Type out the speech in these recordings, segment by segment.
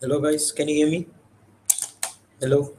Hello guys, can you hear me? Hello.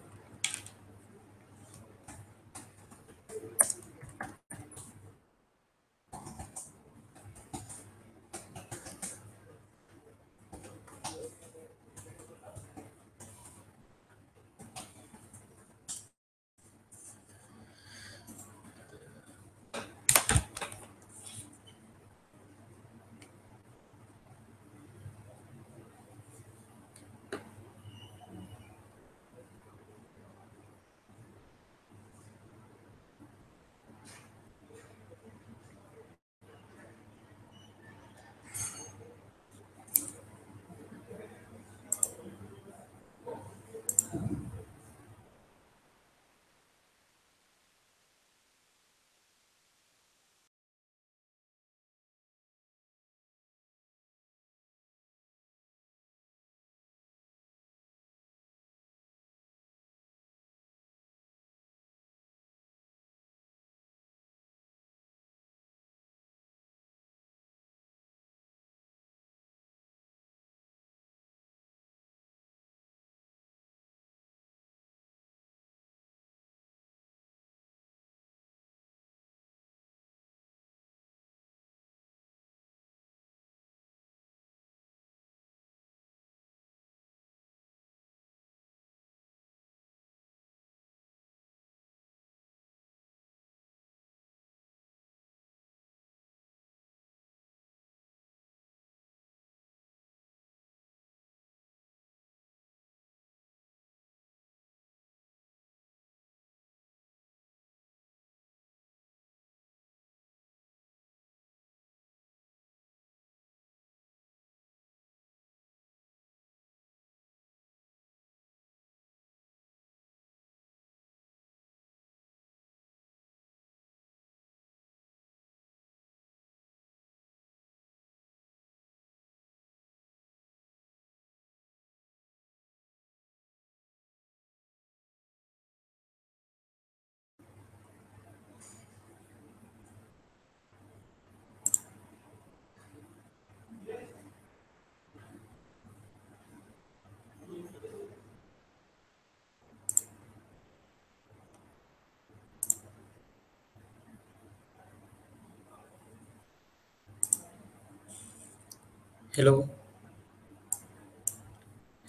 Hello.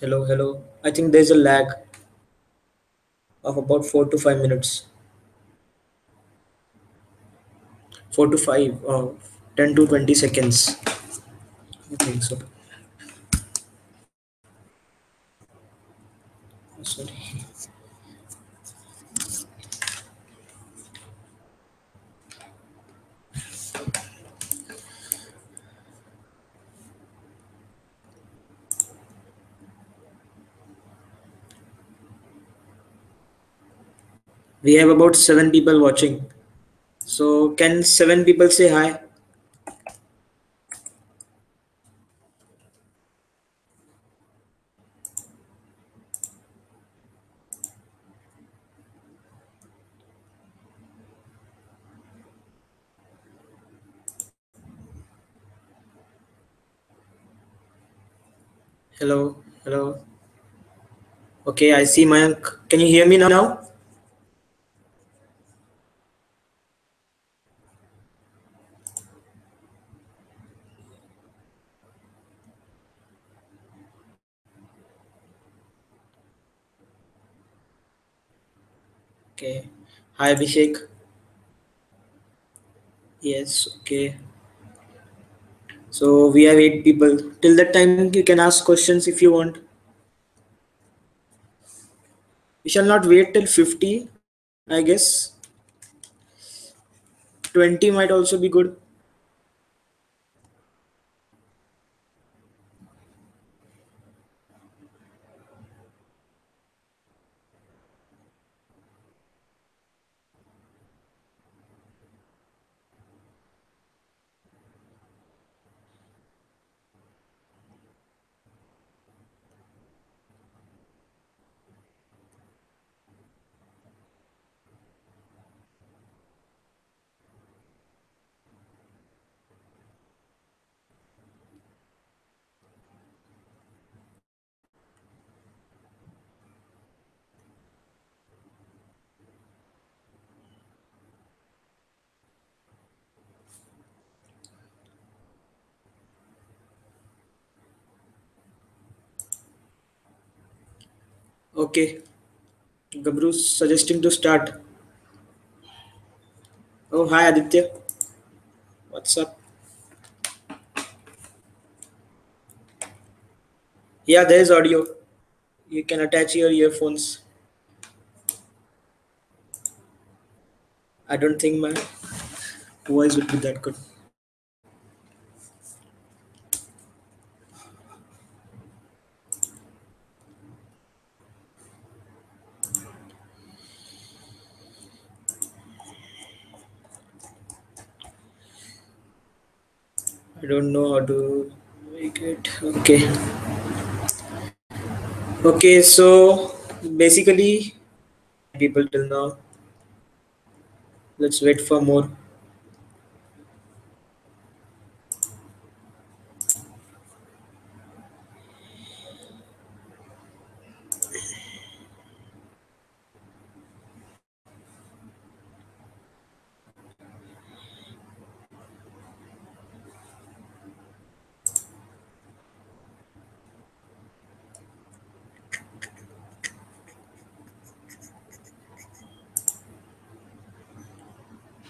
Hello. Hello. I think there's a lag of about 4 to 5 minutes. 4 to 5, 10 to 20 seconds. I think so. Sorry. We have about 7 people watching. So can 7 people say hi? Hello. Hello. Okay, I see Mayank. Can you hear me now? Okay. Hi Abhishek. Yes. Okay. So we have 8 people. Till that time, you can ask questions if you want. We shall not wait till 50. I guess 20 might also be good. Okay, Gabru's suggesting to start. Oh, hi Aditya. What's up? Yeah, there is audio. You can attach your earphones. I don't think my voice would be that good. I don't know how to make it. Okay. Okay, so basically, people till now. Let's wait for more.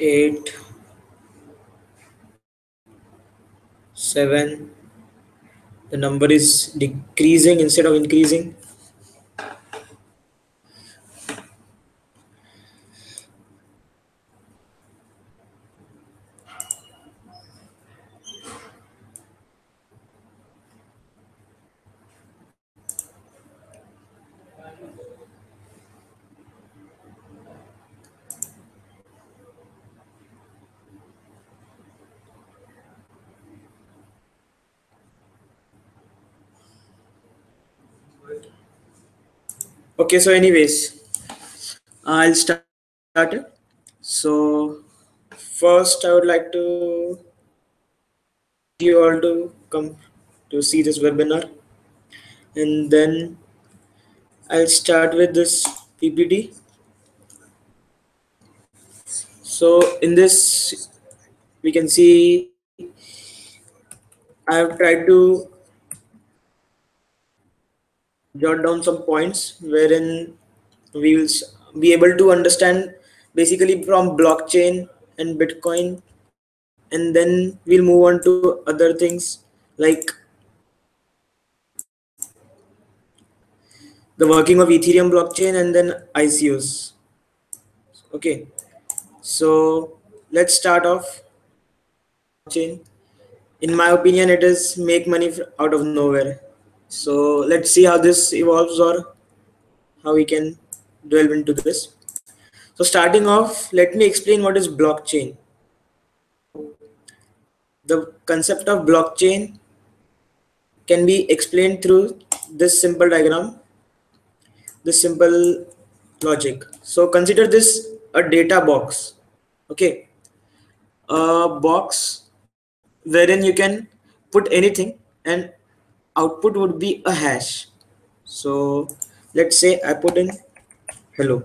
8, 7. The number is decreasing instead of increasing. Okay, so anyways, I'll start it. So first, I would like to invite you all to come to see this webinar, and then I'll start with this PPT. So in this, we can see I have tried to jot down some points wherein we will be able to understand basically from blockchain and Bitcoin, and then we'll move on to other things like the working of Ethereum blockchain and then ICOs. Okay, so let's start off blockchain. In my opinion, it is make money out of nowhere. So let's see how this evolves or how we can delve into this. So starting off, let me explain what is blockchain. So the concept of blockchain can be explained through this simple diagram, this simple logic. So consider this a data box. Okay, a box wherein you can put anything and output would be a hash. So let's say I put in hello.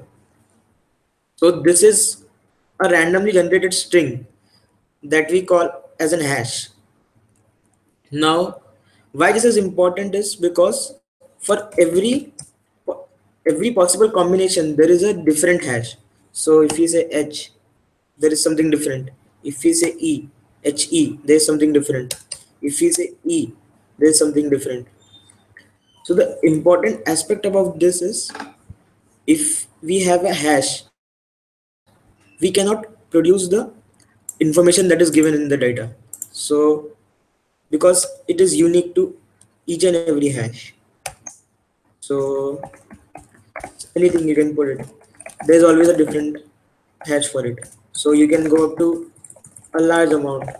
So this is a randomly generated string that we call as an hash. Now, why this is important is because for every possible combination there is a different hash. So if you say H, there is something different. If we say HE, there is something different. If we say E, there is something different. So the important aspect about this is if we have a hash, we cannot produce the information that is given in the data. So because it is unique to each and every hash. So anything you can put it. There's always a different hash for it. So you can go up to a large amount.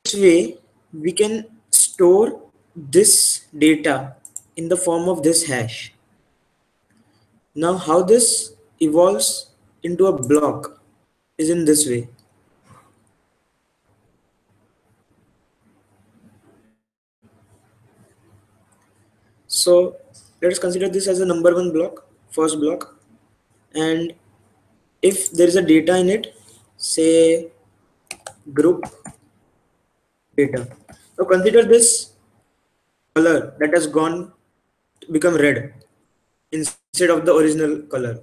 This way we can store this data in the form of this hash. Now how this evolves into a block is in this way. So let us consider this as a number one block, first block, and if there is a data in it, say group data. So consider this color that has gone become red instead of the original color.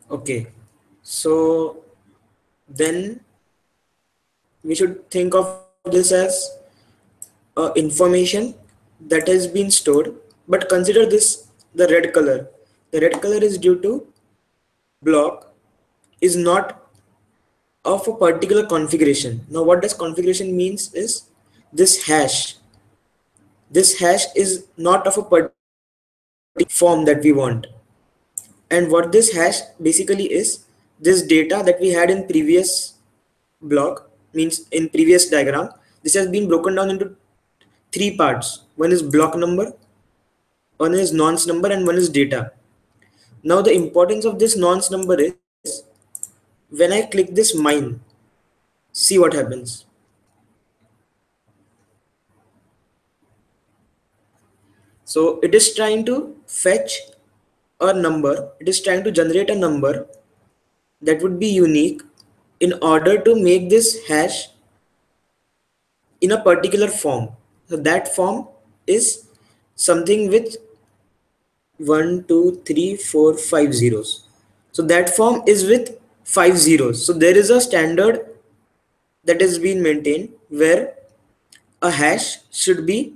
Okay, so then we should think of this as information that has been stored. But consider this, the red color. The red color is due to block is not of a particular configuration. Now what does configuration means is this hash. This hash is not of a particular form that we want. And what this hash basically is, this data that we had in previous block, means in previous diagram, this has been broken down into three parts. One is block number, one is nonce number, and one is data. Now the importance of this nonce number is, when I click this mine, see what happens. So it is trying to fetch a number, it is trying to generate a number that would be unique in order to make this hash in a particular form. So that form is something with 1 2 3 4 5 zeros. So that form is with 5 zeros. So there is a standard that is being maintained where a hash should be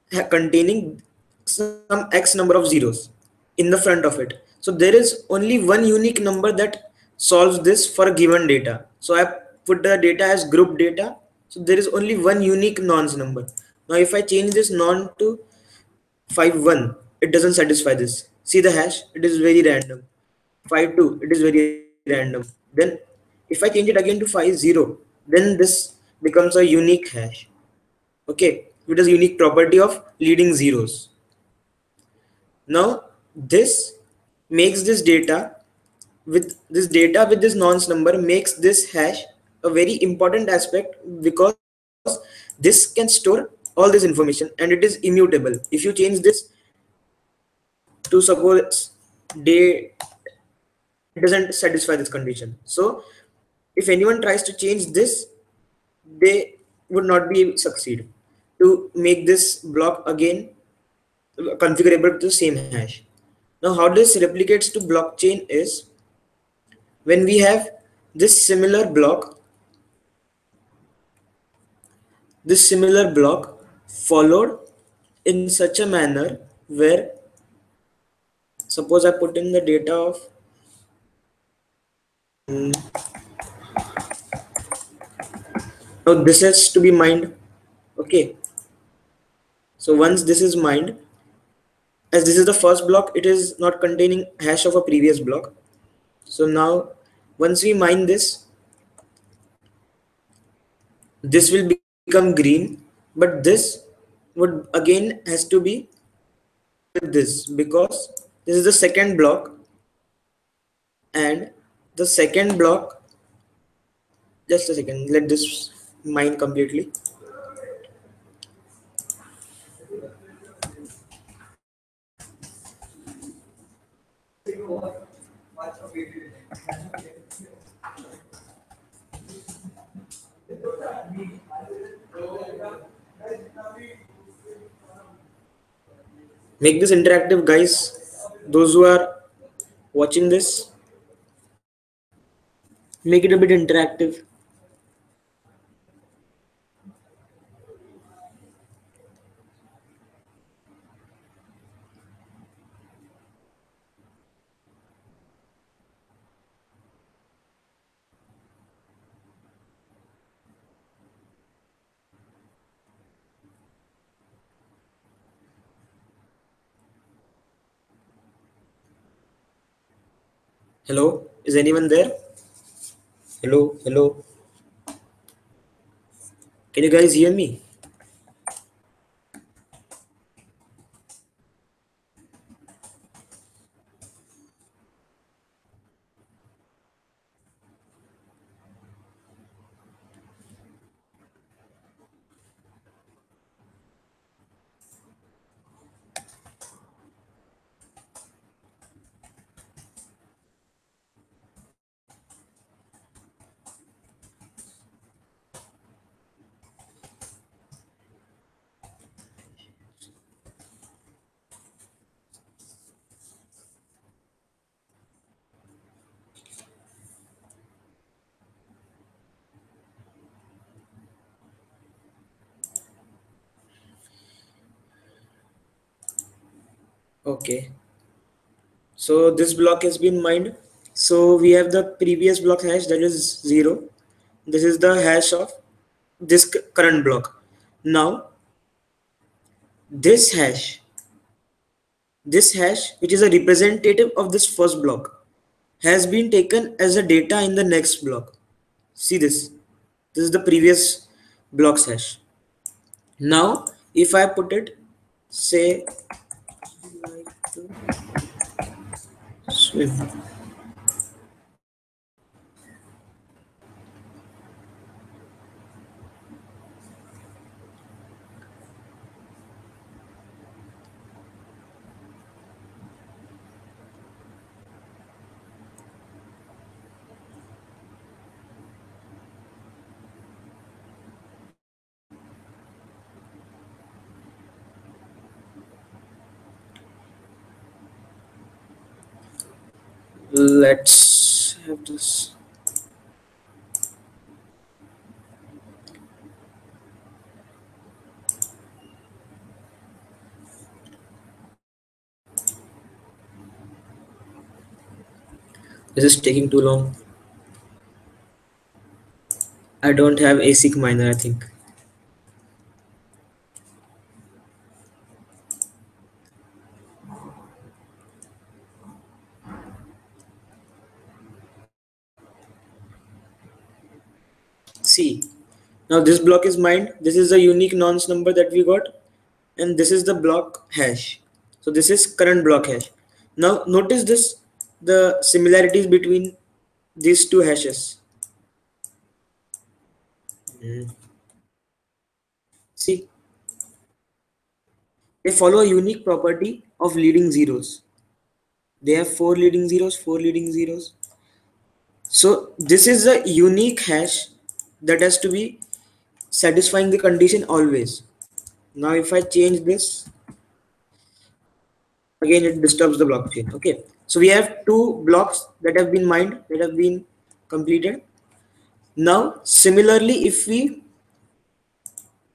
containing some x number of zeros in the front of it. So there is only one unique number that solves this for a given data. So I put the data as group data. So there is only one unique nonce number. Now if I change this non to 5 1, it doesn't satisfy this. See the hash, it is very random. 5 2, it is very random. Then if I change it again to 5 0, then this becomes a unique hash. Okay, it is unique property of leading zeros. Now this makes this data with this nonce number makes this hash a very important aspect, because this can store all this information and it is immutable. If you change this to suppose day, it doesn't satisfy this condition. So if anyone tries to change this, they would not be succeed to make this block again configurable to the same hash. Now how this replicates to blockchain is, when we have this similar block, followed in such a manner where, suppose I put in the data of now this has to be mined. Okay, so once this is mined, as this is the first block, it is not containing hash of a previous block. So now once we mine this will become green, but this would again has to be with this, because this is the second block, and the second block, just a second, let this mine completely. Make this interactive, guys, those who are watching this, make it a bit interactive. Hello, is anyone there? Hello, hello, can you guys hear me? Okay, so this block has been mined. So we have the previous block hash, that is 0. This is the hash of this current block. Now this hash, which is a representative of this first block, has been taken as a data in the next block. See this. This is the previous block's hash. Now if I put it, say, like to swim. Let's have this. This is taking too long. I don't have ASIC miner, I think. See, now this block is mined. This is the unique nonce number that we got, and this is the block hash. So this is current block hash. Now notice this, the similarities between these two hashes. See, they follow a unique property of leading zeros. They have four leading zeros, four leading zeros. So this is a unique hash that has to be satisfying the condition always. Now if I change this, again it disturbs the blockchain. Okay, so we have two blocks that have been mined, that have been completed. Now similarly, if we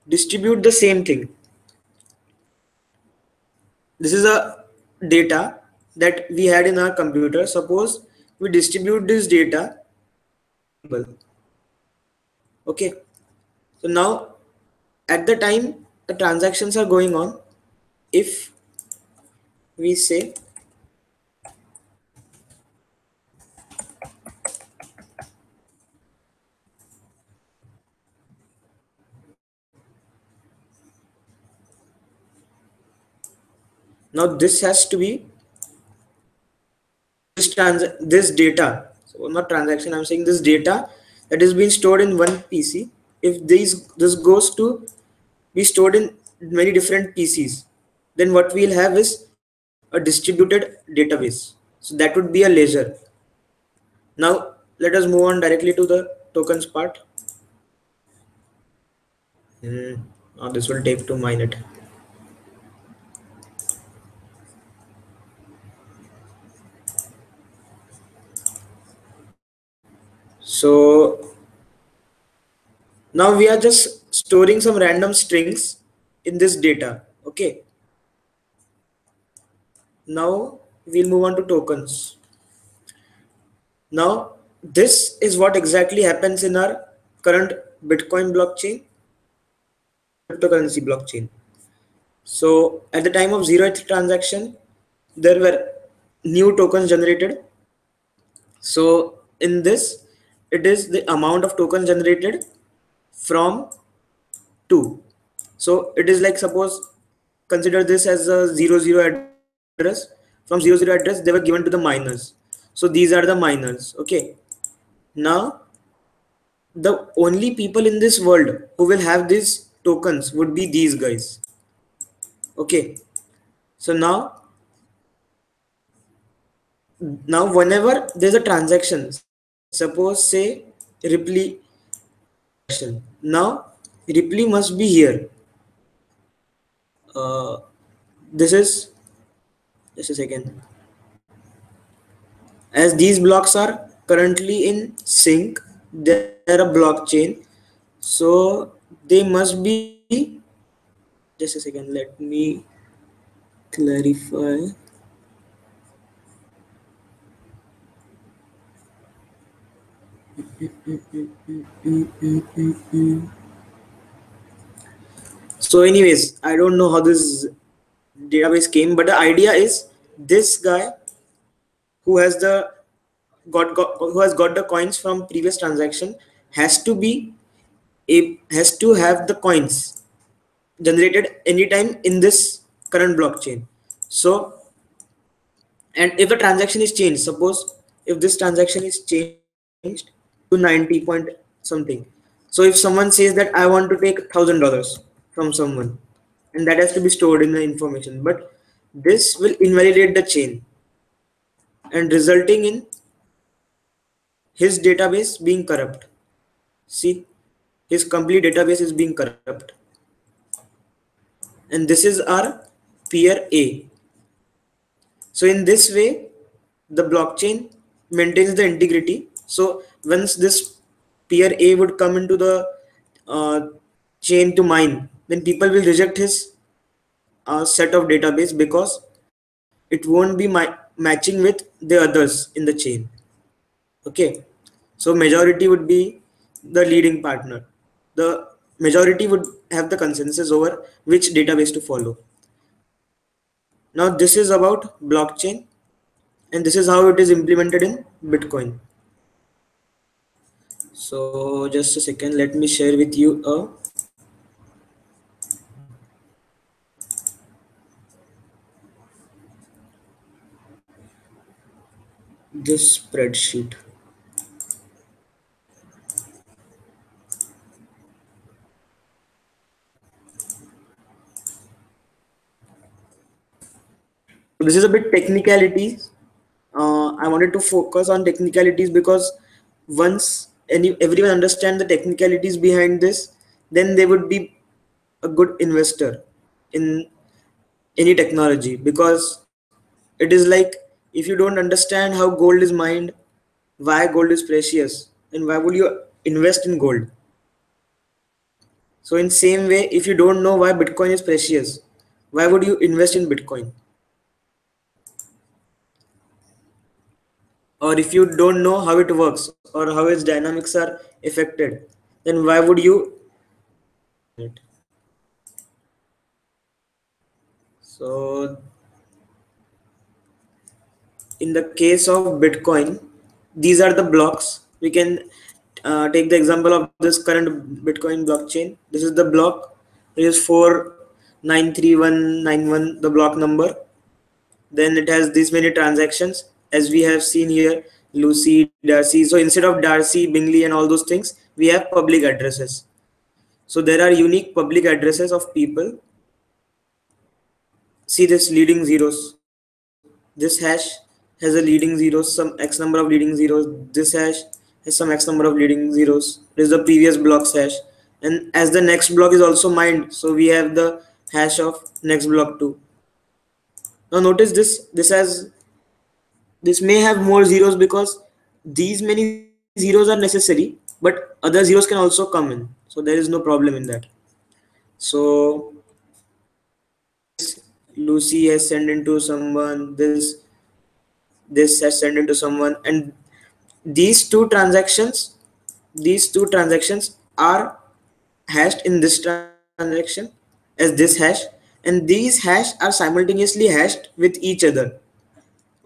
distribute the same thing, this is a data that we had in our computer. Suppose we distribute this data. Okay, so now at the time the transactions are going on, if we say, now this has to be this data, so not transaction, I'm saying this data that is being stored in one PC, if this goes to be stored in many different PCs, then what we'll have is a distributed database. So that would be a ledger. Now let us move on directly to the tokens part. Now this will take 2 minutes. So now we are just storing some random strings in this data. Okay, now we'll move on to tokens. Now this is what exactly happens in our current Bitcoin blockchain, cryptocurrency blockchain. So at the time of 0th transaction, there were new tokens generated. So in this, it is the amount of tokens generated from 2. So it is like, suppose, consider this as a 00 address. From 00 address, they were given to the miners. So these are the miners. Okay. Now the only people in this world who will have these tokens would be these guys. Okay. So now whenever there's a transaction, suppose say Ripley, now Ripley must be here. This is, just a second, as these blocks are currently in sync, they're a blockchain, so they must be, just a second, let me clarify. So anyways, I don't know how this database came, but the idea is this guy who has the who has got the coins from previous transaction has to be has to have the coins generated anytime in this current blockchain. So, and if the transaction is changed, suppose if this transaction is changed to 90 point something, so if someone says that I want to take $1,000 from someone, and that has to be stored in the information, but this will invalidate the chain and resulting in his database being corrupt. See, his complete database is being corrupt, and this is our peer A. So in this way, the blockchain maintains the integrity. So once this peer A would come into the uh, chain to mine, then people will reject his set of database because it won't be matching with the others in the chain. Okay, so majority would be the leading partner. The majority would have the consensus over which database to follow. Now this is about blockchain, and this is how it is implemented in Bitcoin. So just a second, let me share with you this spreadsheet. So this is a bit technicalities. I wanted to focus on technicalities because once everyone understand the technicalities behind this, then they would be a good investor in any technology, because it is like if you don't understand how gold is mined, why gold is precious, then why would you invest in gold? So in same way, if you don't know why Bitcoin is precious, why would you invest in Bitcoin? Or if you don't know how it works or how its dynamics are affected, then why would you it? So in the case of Bitcoin, these are the blocks. We can take the example of this current Bitcoin blockchain. This is the block. It is 493191, the block number. Then it has this many transactions, as we have seen here, Lucy, Darcy. So instead of Darcy, Bingley, and all those things, we have public addresses. So there are unique public addresses of people. See this leading zeros. This hash has a leading zeros, some X number of leading zeros. This hash has some X number of leading zeros. This is the previous block's hash. And as the next block is also mined, so we have the hash of next block too. Now notice this. This may have more zeros because these many zeros are necessary, but other zeros can also come in. So there is no problem in that. So Lucy has sent into someone, this has sent into someone, and these two transactions, these two transactions are hashed in this transaction as this hash, and these hash are simultaneously hashed with each other.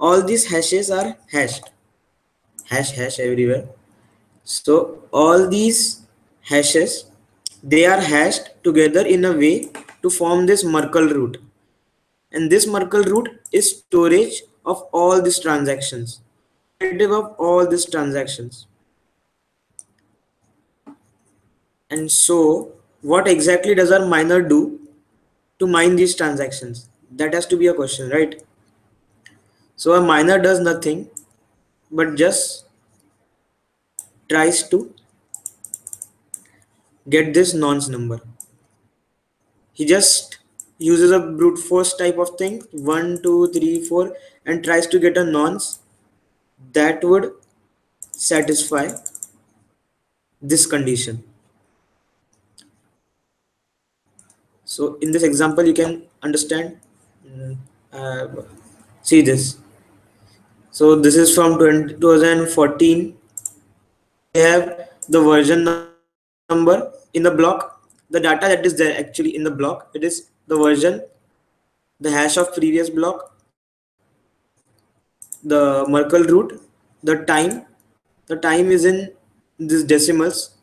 All these hashes are hashed, hash everywhere. So all these hashes, they are hashed together in a way to form this Merkle root. And this Merkle root is storage of all these transactions, representative of all these transactions. And so what exactly does our miner do to mine these transactions? That has to be a question, right? So a miner does nothing but just tries to get this nonce number. He just uses a brute force type of thing, 1 2 3 4, and tries to get a nonce that would satisfy this condition. So in this example you can understand. mm, uh, See this. So this is from 2014. they have the version number in the block, the data that is there actually in the block, it is the version, the hash of previous block, the Merkle root, the time. The time is in these decimals.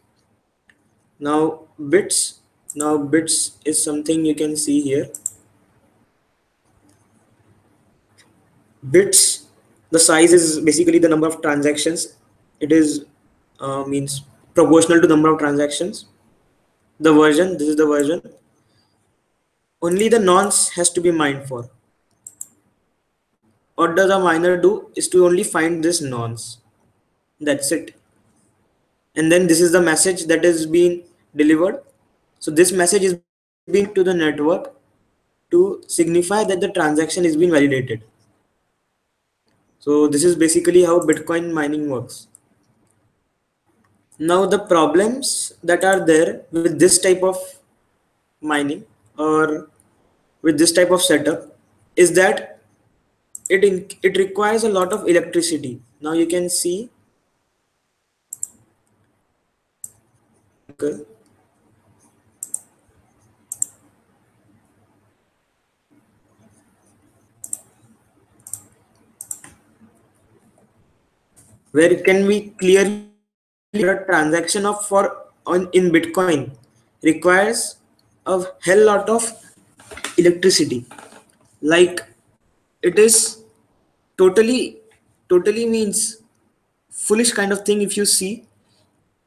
Now bits, now bits is something you can see here. Bits, the size is basically the number of transactions. It is means proportional to number of transactions. The version, this is the version. Only the nonce has to be mined for. What does a miner do is to only find this nonce. That's it. And then this is the message that is being delivered. So this message is being to the network to signify that the transaction is being validated. So this is basically how Bitcoin mining works. Now the problems that are there with this type of mining or with this type of setup is that it requires a lot of electricity. Now you can see uh, where it can be clearly a transaction of for on in Bitcoin requires a hell lot of electricity. Like it is totally totally means foolish kind of thing. If you see,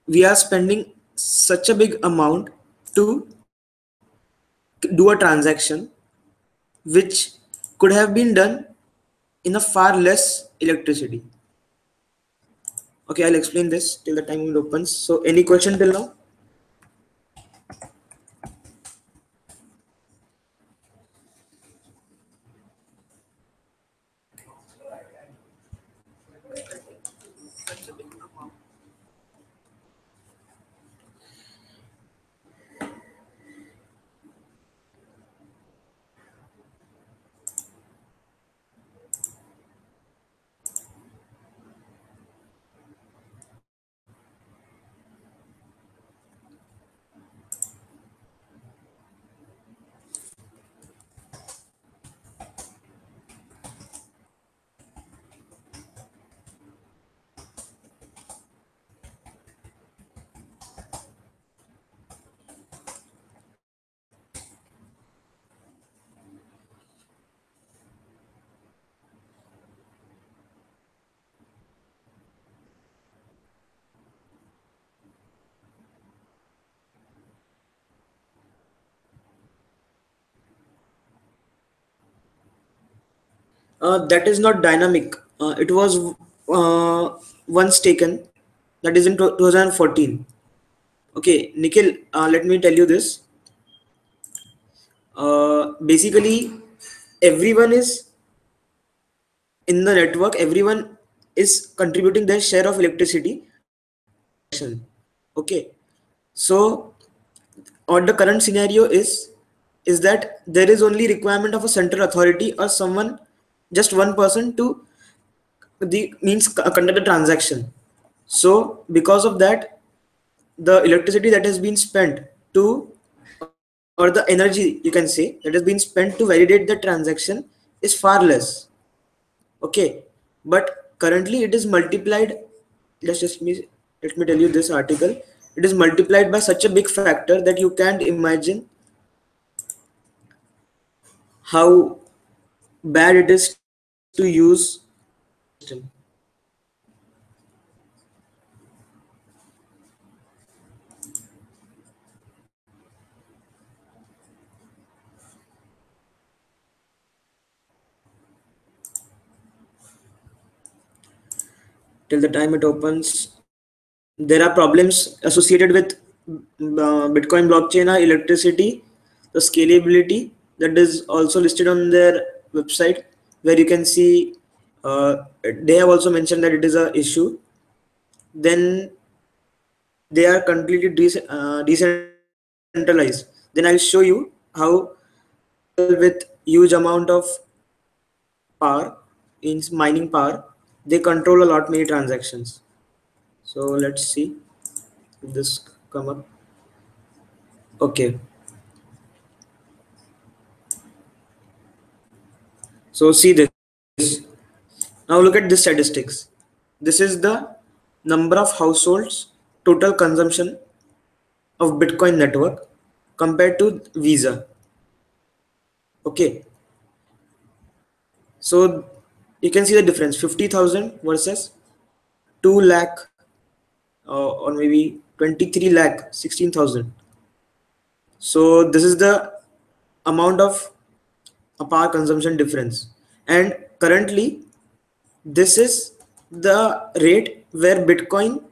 we are spending such a big amount to do a transaction which could have been done in a far less electricity. Okay, I'll explain this till the time it opens. So any question till now? That is not dynamic. It was once taken. That is in 2014. Okay, Nikhil, let me tell you this. Basically, everyone is in the network. Everyone is contributing their share of electricity to the transaction. Okay, so what the current scenario is that there is only requirement of a central authority or someone, just one person to the means conduct the transaction. So because of that, the electricity that has been spent to, or the energy you can say that has been spent to validate the transaction is far less. Okay, but currently it is multiplied. Let me tell you this article. It is multiplied by such a big factor that you can't imagine how bad it is to use system. Till the time it opens, there are problems associated with Bitcoin blockchain are electricity, the scalability that is also listed on their website, where you can see they have also mentioned that it is a issue. Then they are completely decentralized. Then I'll show you how people with huge amount of power in mining power, they control a lot many transactions. So let's see if this come up. Okay, so see this. Now look at the statistics. This is the number of households total consumption of Bitcoin network compared to Visa. Okay, so you can see the difference: 50,000 versus 2 lakh, or maybe 23 lakh 16,000. So this is the amount of a power consumption difference, and currently this is the rate where Bitcoin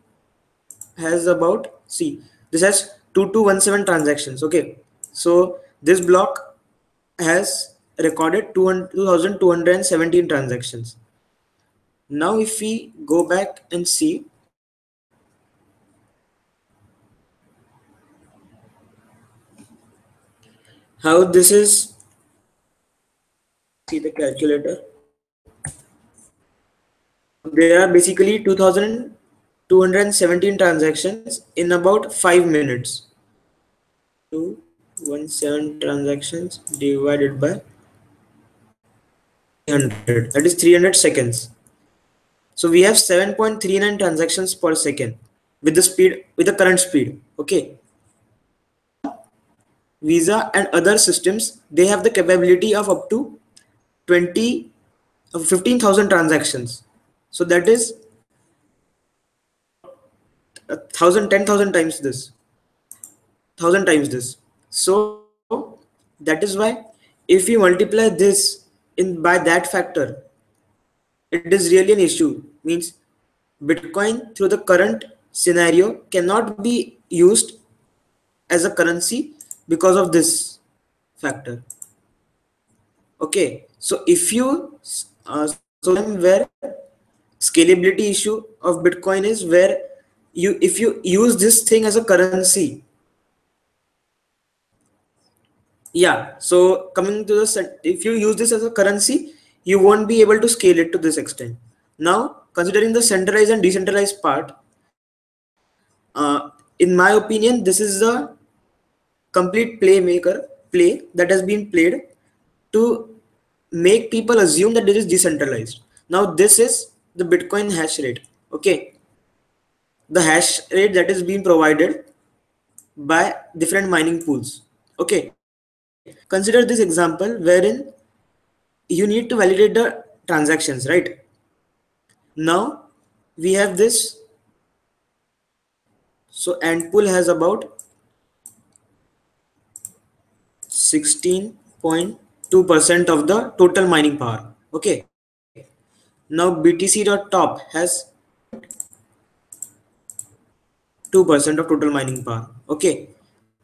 has about, see, this has 2217 transactions. Okay, so this block has recorded 2217 transactions. Now if we go back and see how this is, see the calculator. So there are basically 2217 transactions in about 5 minutes. 217 transactions divided by 300, that is 300 seconds. So we have 7.39 transactions per second with the speed, with the current speed. Okay, Visa and other systems, they have the capability of up to 20 15,000 transactions. So that is a thousand, 10,000 times this, 1,000 times this. So that is why if we multiply this in by that factor, it is really an issue. Means Bitcoin through the current scenario cannot be used as a currency because of this factor. Okay, so if you so where scalability issue of Bitcoin is where you, if you use this thing as a currency, yeah, so coming to the, if you use this as a currency, you won't be able to scale it to this extent. Now considering the centralized and decentralized part, in my opinion, this is the complete play that has been played to make people assume that it is decentralized. Now this is the Bitcoin hash rate. Okay, the hash rate that is being provided by different mining pools. Okay, consider this example wherein you need to validate the transactions, right? Now we have this, so and pool has about 16.2% of the total mining power. Okay, now BTC.top has 2% of total mining power. Okay,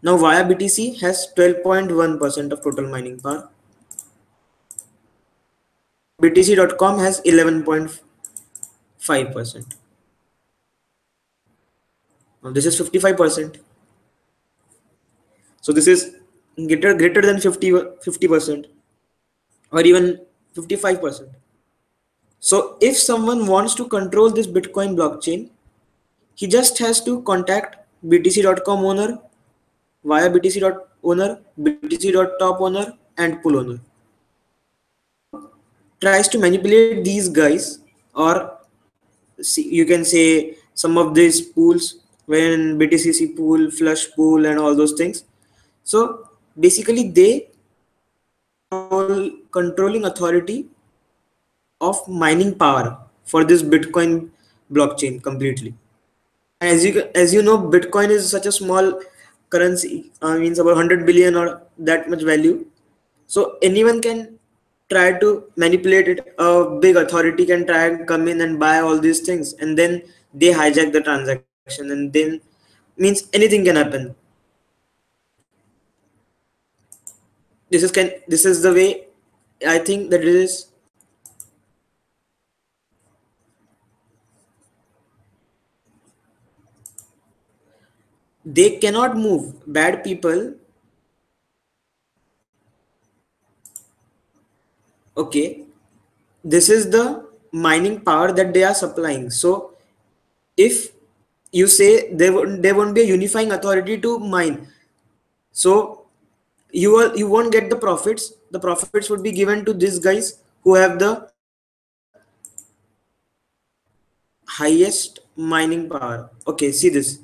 now via BTC has 12.1% of total mining power. BTC.com has 11.5%. Now this is 55%. So this is greater than 50% or even 55%. So if someone wants to control this Bitcoin blockchain, he just has to contact BTC.com owner via BTC.owner, BTC.top owner, and pool owner. Tries to manipulate these guys, or see, you can say some of these pools, when BTCC pool, flush pool, and all those things. So basically, they controlling authority of mining power for this Bitcoin blockchain completely. As you know, Bitcoin is such a small currency. Means about 100 billion or that much value. So anyone can try to manipulate it. A big authority can try and come in and buy all these things, and then they hijack the transaction, and then means anything can happen. This is the way I think that it is. They cannot move bad people. Okay, this is the mining power that they are supplying. So if you say there won't be a unifying authority to mine. So you won't get the profits. The profits would be given to these guys who have the highest mining power. Okay, see this: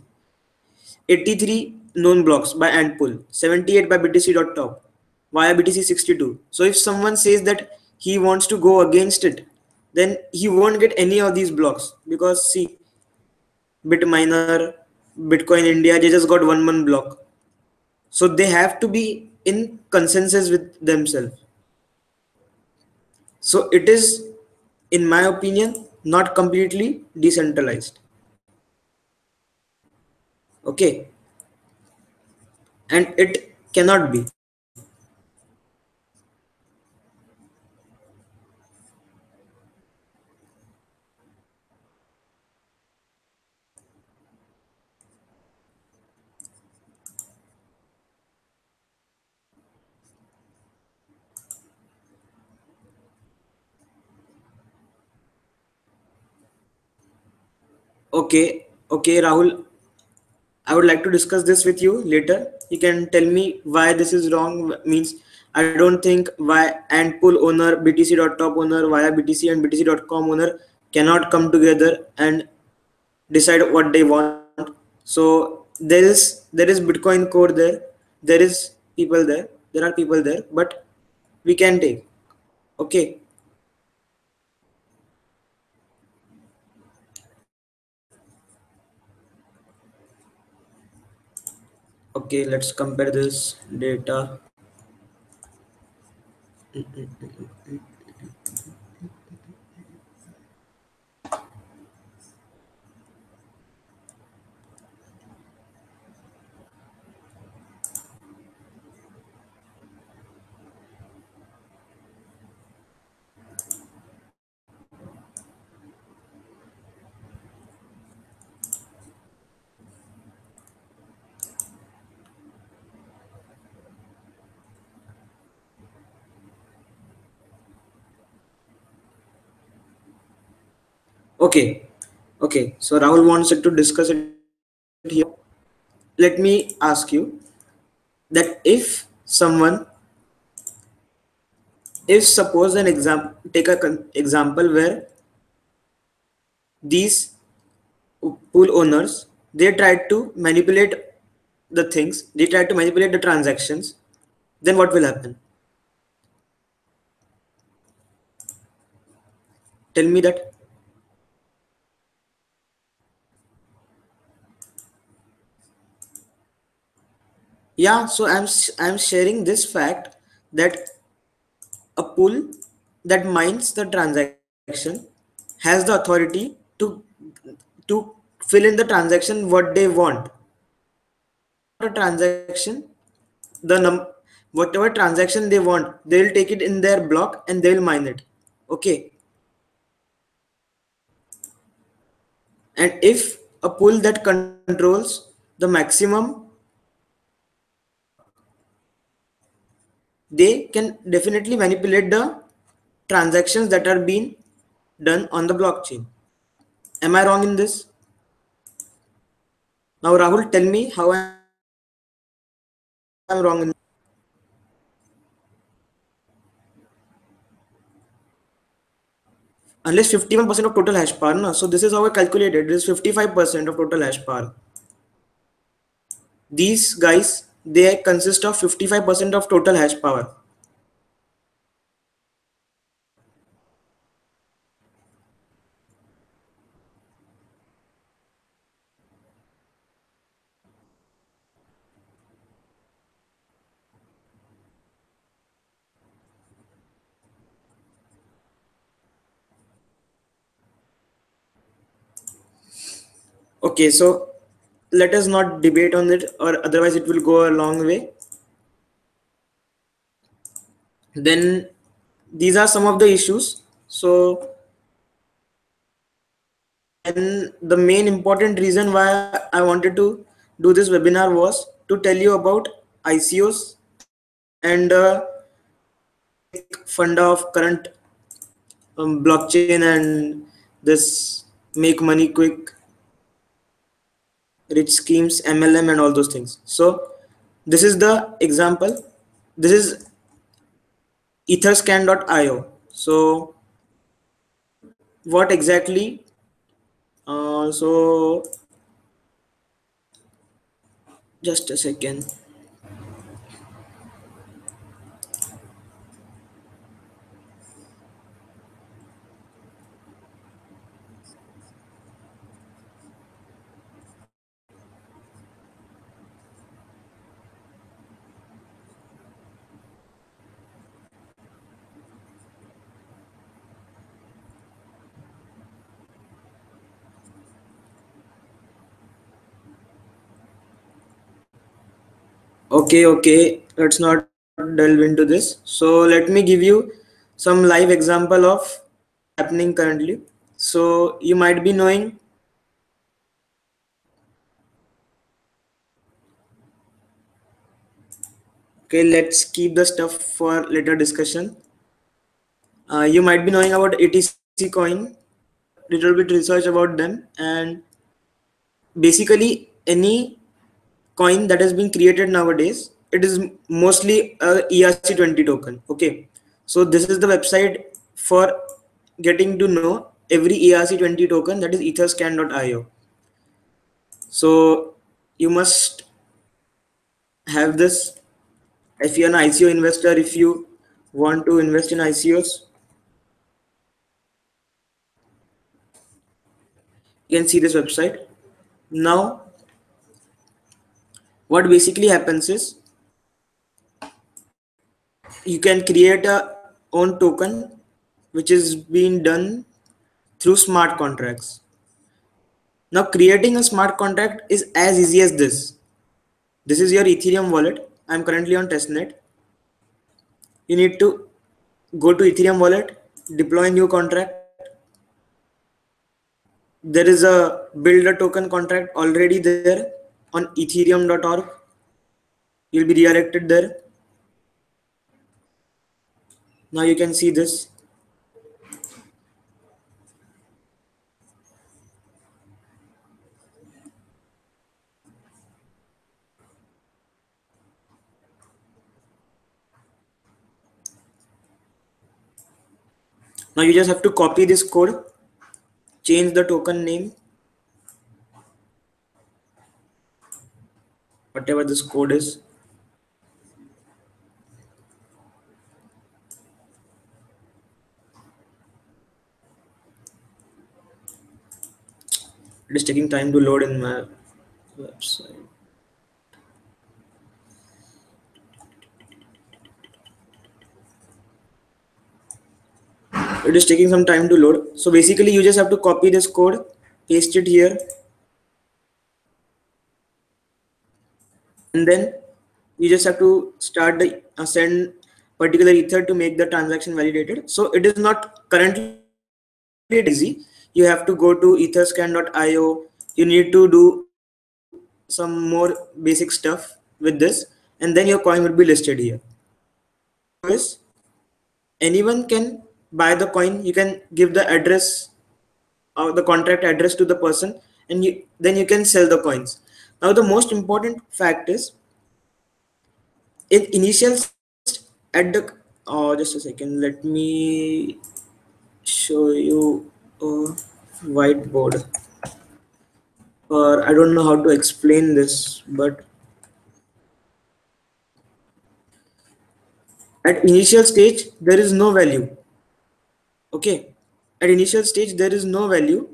83 known blocks by Antpool, 78 by BTC.top, via BTC 62. So if someone says that he wants to go against it, then he won't get any of these blocks, because see, Bitminer, Bitcoin India, they just got one block. So they have to be in consensus with themselves. So it is, in my opinion, not completely decentralized. Okay, and it cannot be. Okay, Rahul, I would like to discuss this with you later. You can tell me why this is wrong. Means I don't think why Antpool owner, BTC.top owner, via BTC and BTC.com owner cannot come together and decide what they want. So there is Bitcoin code there. There is people there. There are people there, but we can take. Okay, okay. Let's compare this data. Okay, okay. So Rahul wants it to discuss it here. So let me ask you that if suppose an example, take a example where these pool owners, they tried to manipulate the things, they tried to manipulate the transactions, then what will happen? Tell me that. Yeah, so I'm sharing this fact that a pool that mines the transaction has the authority to fill in the transaction what they want. A transaction, the whatever transaction they want, they will take it in their block and they will mine it. Okay, and if a pool that controls the maximum block, they can definitely manipulate the transactions that are being done on the blockchain. Am I wrong in this? Now Rahul, tell me how I'm wrong in. Unless 51% of total hash power, no? So this is how I calculated. It is 55% of total hash power. These guys, they consist of 55% of total hash power. Okay, so let us not debate on it, or otherwise it will go a long way. Then these are some of the issues. So, and the main important reason why I wanted to do this webinar was to tell you about ICOs and make funda of current blockchain and this make money quick. rich schemes, MLM, and all those things. So this is the example. This is etherscan.io. So what exactly? So just a second. Okay. Let's not delve into this. So let me give you some live example of happening currently. So you might be knowing. Okay, let's keep the stuff for later discussion. You might be knowing about ATC coin. Little bit research about them, and basically any coin that has been created nowadays, it is mostly a ERC20 token. Okay, so this is the website for getting to know every ERC20 token, that is etherscan.io. So you must have this. If you're an ICO investor, if you want to invest in ICOs, you can see this website. Now what basically happens is you can create a own token which is being done through smart contracts. Now creating a smart contract is as easy as this. This is your Ethereum wallet. I'm currently on testnet. You need to go to Ethereum wallet, deploy a new contract. There is a build a token contract already there on ethereum.org. You'll be redirected there. Now you can see this. Now you just have to copy this code, change the token name, whatever this code is. It is taking time to load in my website. It is taking some time to load. So basically you just have to copy this code, paste it here, and then you just have to start the send particular ether to make the transaction validated. So it is not currently easy. You have to go to etherscan.io. You need to do some more basic stuff with this, and then your coin will be listed here. Is anyone can buy the coin. You can give the address, the contract address to the person, and then you can sell the coins. Now the most important fact is in initial at the just a second, let me show you a whiteboard, or I don't know how to explain this, but at initial stage there is no value. Okay, at initial stage there is no value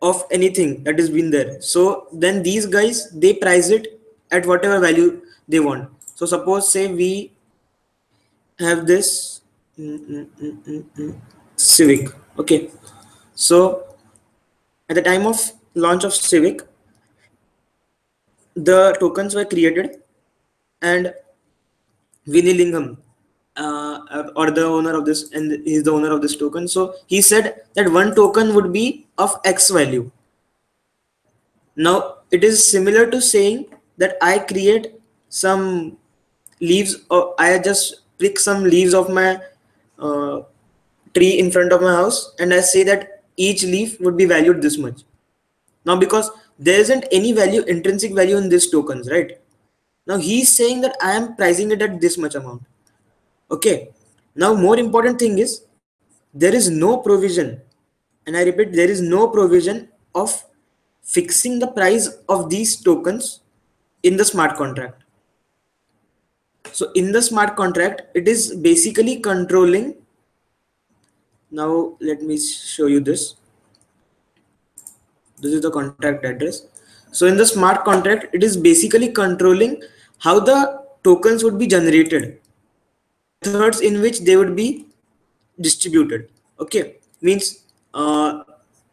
of anything that has been there. So then these guys, they price it at whatever value they want. So suppose say we have this Civic. Okay, so at the time of launch of Civic, the tokens were created, and Vinny Lingham, or the owner of this, and he's the owner of this token. So he said that one token would be of X value. Now it is similar to saying that I create some leaves, or I just pick some leaves of my uh, tree in front of my house, and I say that each leaf would be valued this much. Now because there isn't any value, intrinsic value in these tokens, right? Now he's saying that I am pricing it at this much amount. Okay. Now more important thing is there is no provision, and I repeat, there is no provision of fixing the price of these tokens in the smart contract. So in the smart contract, it is basically controlling. Now let me show you this. This is the contract address. So in the smart contract, it is basically controlling how the tokens would be generated, methods in which they would be distributed. Okay, means all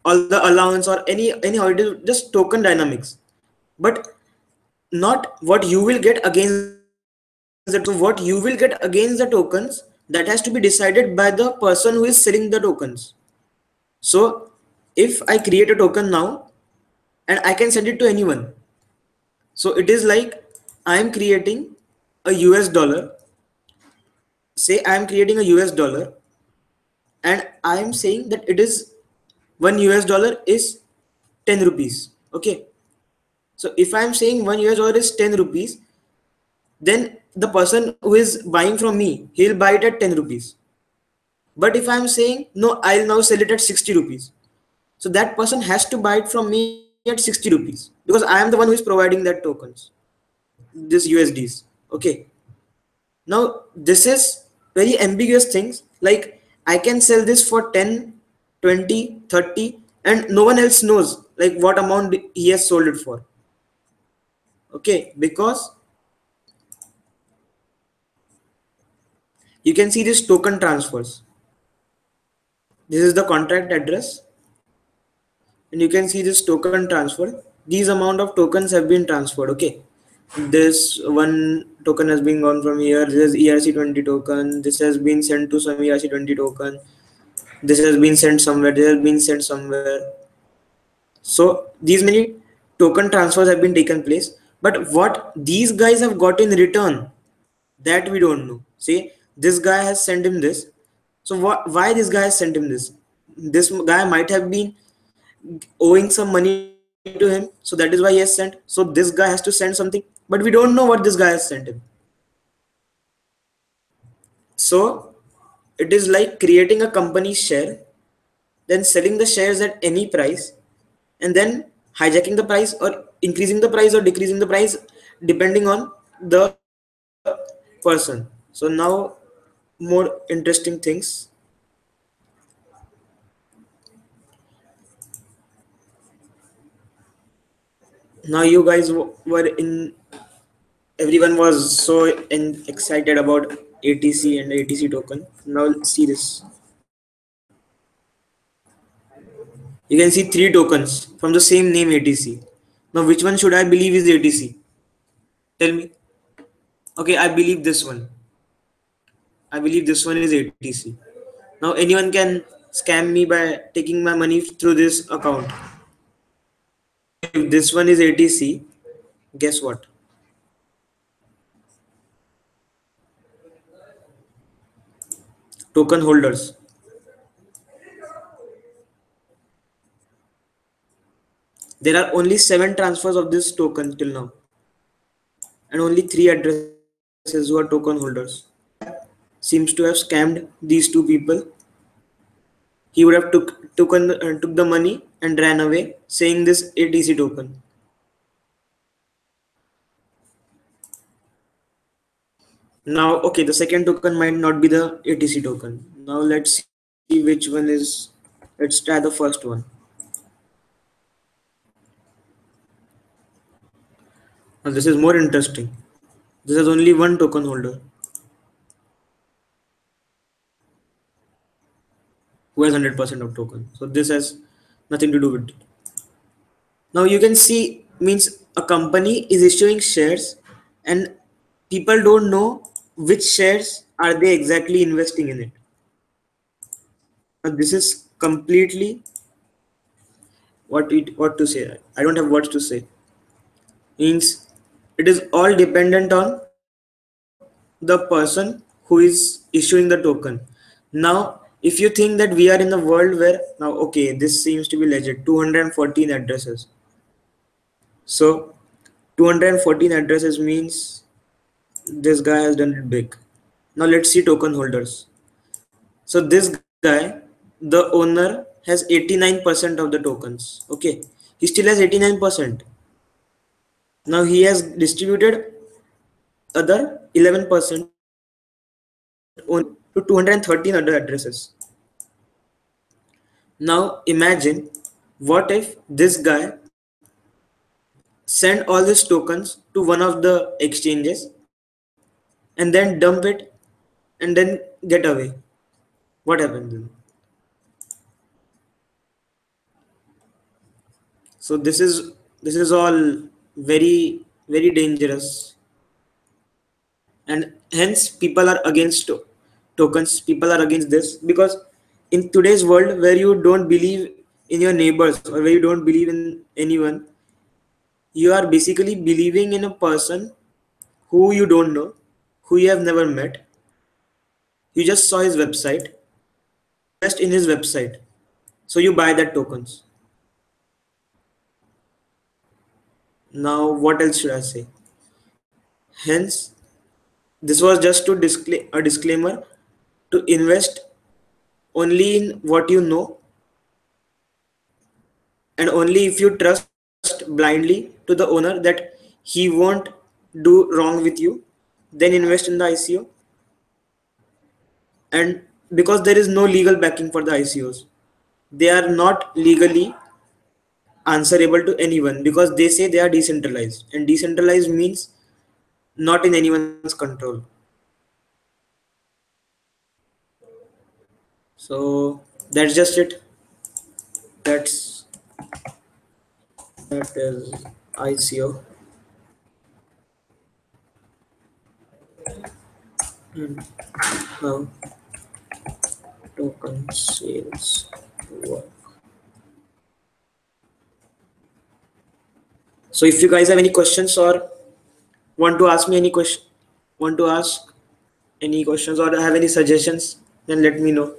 the allowance or any how it is just token dynamics, but not what you will get against the token. So what you will get against the tokens, that has to be decided by the person who is selling the tokens. So if I create a token now and I can send it to anyone, so it is like I am creating a US dollar. Say I am creating a US dollar and I am saying that it is 1 US dollar is 10 rupees. Okay. So if I am saying 1 US dollar is 10 rupees, then the person who is buying from me, he'll buy it at 10 rupees. But if I am saying no, I'll now sell it at 60 rupees. So that person has to buy it from me at 60 rupees because I am the one who is providing that tokens, this USDs. Okay. Now this is very ambiguous things, like I can sell this for 10, 20, 30, and no one else knows like what amount he has sold it for. Okay, because you can see this token transfers. This is the contract address and you can see this token transfer. These amount of tokens have been transferred. Okay, this one token has been gone from here. This is ERC20 token. This has been sent to some ERC20 token. This has been sent somewhere. This has been sent somewhere. So these many token transfers have been taken place, but what these guys have got in return, that we don't know. See, this guy has sent him this. So what? Why this guy has sent him this? This guy might have been owing some money to him, so that is why he has sent. So this guy has to send something, but we don't know what this guy has sent him. So it is like creating a company share, then selling the shares at any price, and then hijacking the price or increasing the price or decreasing the price depending on the person. So now more interesting things. Now you guys were in, everyone was so excited about ATC and ATC token. Now see this. You can see 3 tokens from the same name ATC. Now which one should I believe is ATC? Tell me. Okay, I believe this one. I believe this one is ATC. Now anyone can scam me by taking my money through this account. Now if this one is ATC, guess what? Token holders. There are only 7 transfers of this token till now, and only 3 addresses who are token holders. This guy seems to have scammed these 2 people. He would have took the money and ran away, saying this ATC token. Now, okay, the second token might not be the ATC token. Now let's see which one is. Let's try the first one. Now this is more interesting. This has only one token holder who has 100% of token. So this has nothing to do with it. Now you can see, means a company is issuing shares and people don't know which shares are they exactly investing in it. Now this is completely what to say. I don't have words to say. Means it is all dependent on the person who is issuing the token. Now if you think that we are in the world where, now okay, this seems to be legit, 214 addresses. So 214 addresses means this guy has done it big. Now let's see token holders. So this guy, the owner, has 89% of the tokens. Okay, he still has 89%. Now he has distributed other 11% only to 213 other addresses. Now imagine, what if this guy send all these tokens to one of the exchanges and then dump it and then get away? What happens then? So this is all very dangerous, and hence people are against tokens. People are against this because in today's world where you don't believe in your neighbors or where you don't believe in anyone, you are basically believing in a person who you don't know, who you have never met. You just saw his website, you invest in his website, so you buy that tokens. Now what else should I say? Hence, this was just to a disclaimer to invest only in what you know, and only if you trust blindly to the owner that he won't do wrong with you, then invest in the ICO. And because there is no legal backing for the ICOs, they are not legally answerable to anyone because they say they are decentralized, and decentralized means not in anyone's control. So that's just it. That's that is ICO. And how token sales work. So if you guys have any questions or want to ask me any question, want to ask any questions or have any suggestions, then let me know.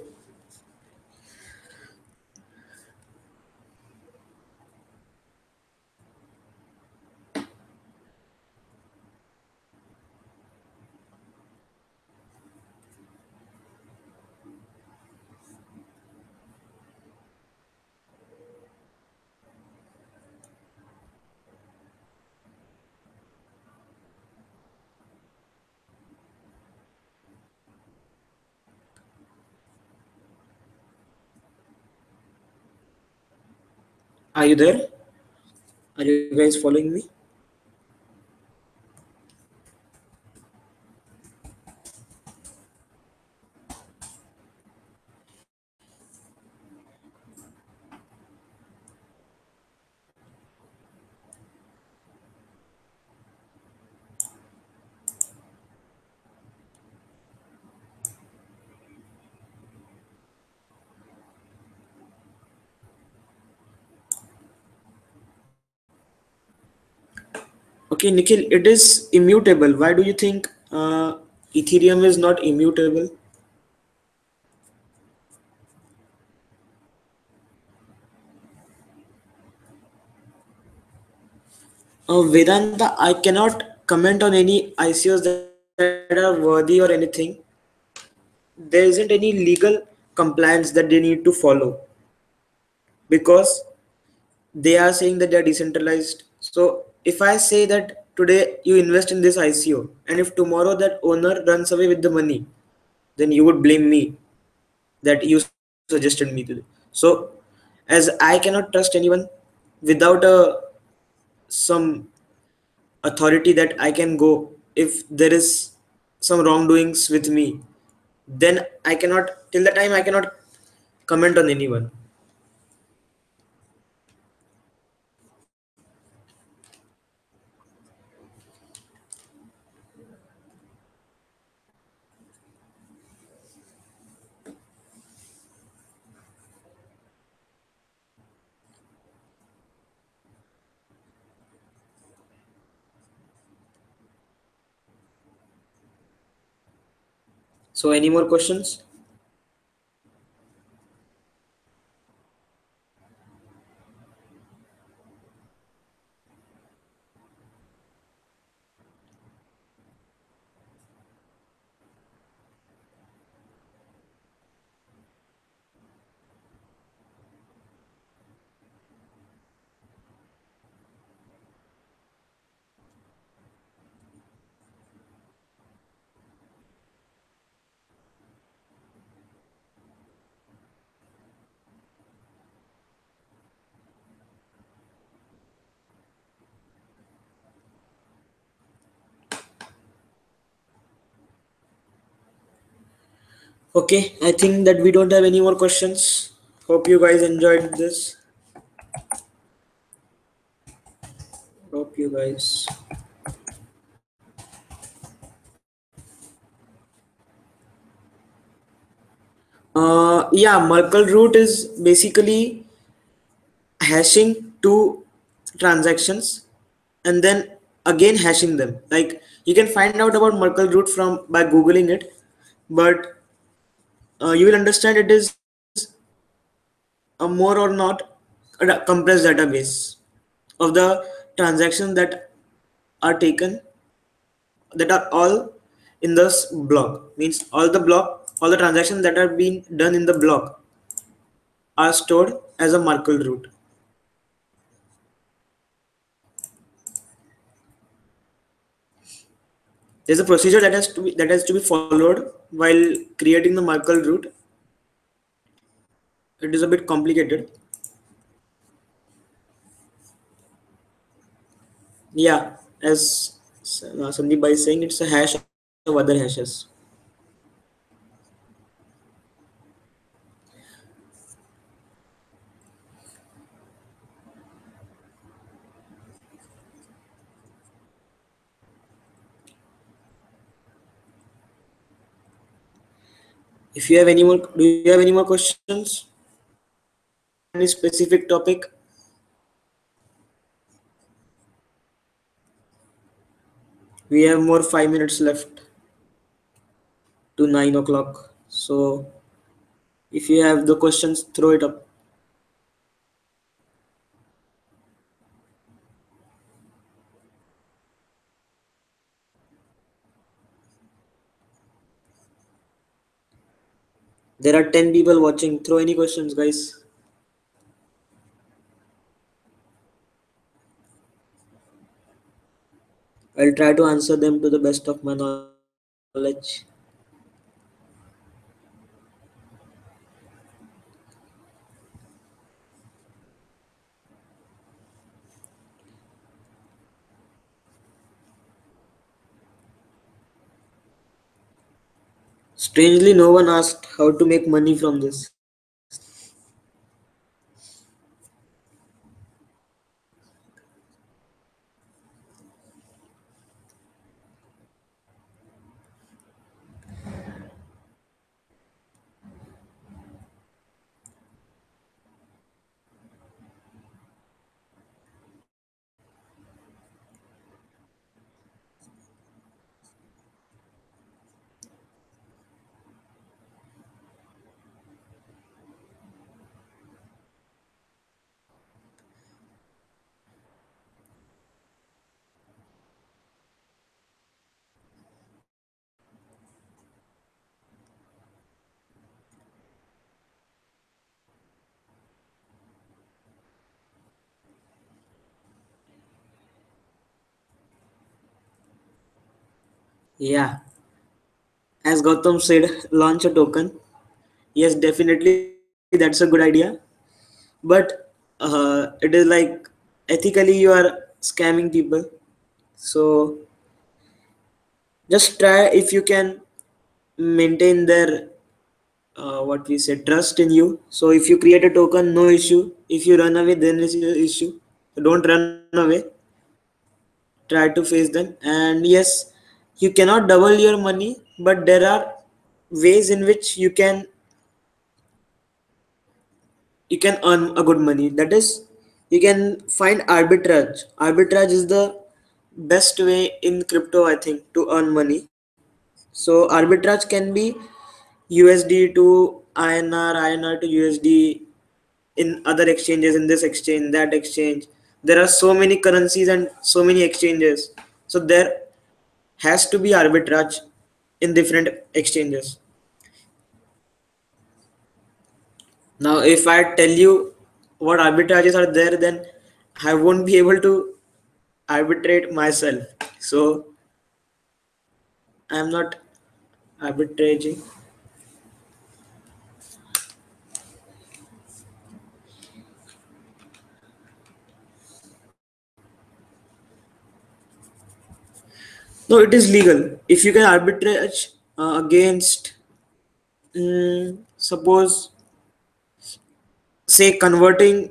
Are you there? Are you guys following me? Okay, Nikhil, it is immutable. Why do you think Ethereum is not immutable? Vedanta, I cannot comment on any ICOs that are worthy or anything. There isn't any legal compliance that they need to follow because they are saying that they are decentralized. So if I say that today you invest in this ICO and if tomorrow that owner runs away with the money, then you would blame me that you suggested me to do. So as I cannot trust anyone without a some authority that I can go if there is some wrongdoings with me, then I cannot, till the time I cannot comment on anyone. So any more questions? Okay, I think that we don't have any more questions. Hope you guys enjoyed this. Hope you guys. Yeah, Merkle root is basically hashing two transactions and then again hashing them. Like you can find out about Merkle root from by googling it, but you will understand it is a more or not a compressed database of the transactions that are taken, that are all in this block. Means all the transactions that are being done in the block are stored as a Merkle root. There's a procedure that has to be followed while creating the Merkle root. It is a bit complicated. Yeah, as Sandeep Bhai is saying, it's a hash of other hashes. If you have any more, do you have any more questions on any specific topic? We have more 5 minutes left to 9 o'clock. So if you have the questions, throw it up. There are 10 people watching. Throw any questions, guys. I'll try to answer them to the best of my knowledge. Strangely, no one asked how to make money from this. Yeah, as Gautam said, launch a token. Yes, definitely, that's a good idea. But it is like ethically you are scamming people. So just try if you can maintain their what we say trust in you. So if you create a token, no issue. If you run away, then is an issue. So don't run away. Try to face them. And yes, you cannot double your money, but there are ways in which you can earn a good money. That is, you can find arbitrage is the best way in crypto, I think, to earn money. So arbitrage can be USD to INR to USD, in other exchanges, in this exchange, that exchange. There are so many currencies and so many exchanges, so there has to be arbitrage in different exchanges. Now, if I tell you what arbitrages are there, then I won't be able to arbitrate myself. So I'm not arbitraging. No, it is legal. If you can arbitrage against Suppose, say, converting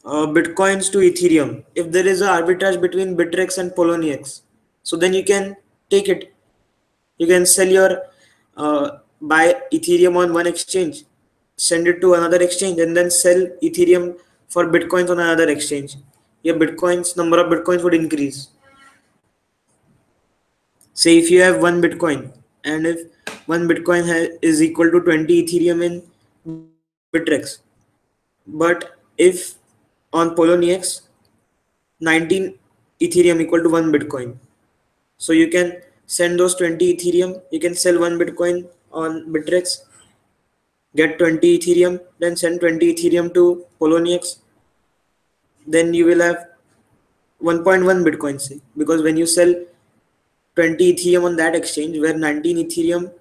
bitcoins to Ethereum. If there is a arbitrage between Bittrex and Poloniex, so then you can take it. You can sell your buy Ethereum on one exchange, send it to another exchange, and then sell Ethereum for bitcoins on another exchange. Your bitcoins number of bitcoins would increase. Say if you have one bitcoin, and if one bitcoin is equal to 20 Ethereum in Bittrex, but if on Poloniex 19 Ethereum equal to one bitcoin, so you can send those 20 Ethereum, you can sell one bitcoin on Bittrex, get 20 Ethereum, then send 20 Ethereum to Poloniex, then you will have 1.1 Bitcoin, say, because when you sell 20 Ethereum on that exchange where 19 Ethereum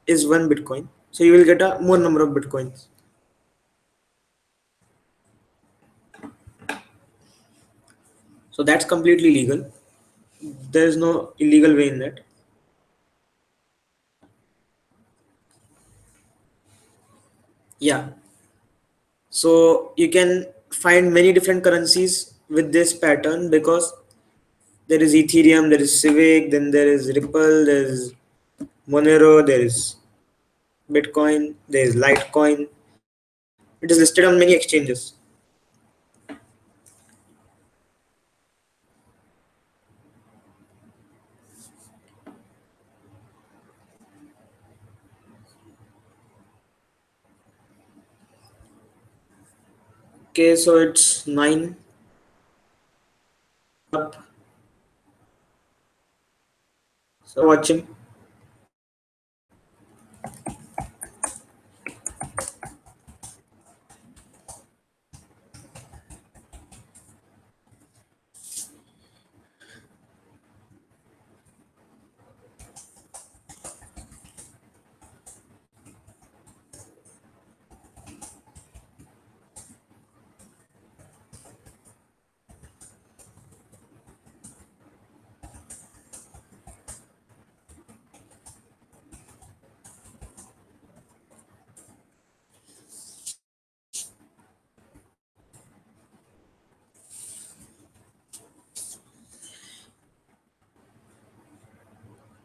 is one Bitcoin, so you will get a more number of Bitcoins. So that's completely legal. There is no illegal way in that. Yeah. So you can find many different currencies with this pattern because there is Ethereum, there is Civic, then there is Ripple, there is Monero, there is Bitcoin, there is Litecoin. It is listed on many exchanges. Okay, so it's 9 up. So watching.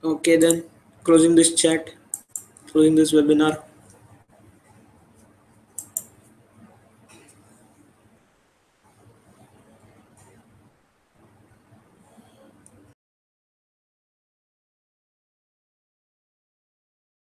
Okay, then closing this chat, closing this webinar.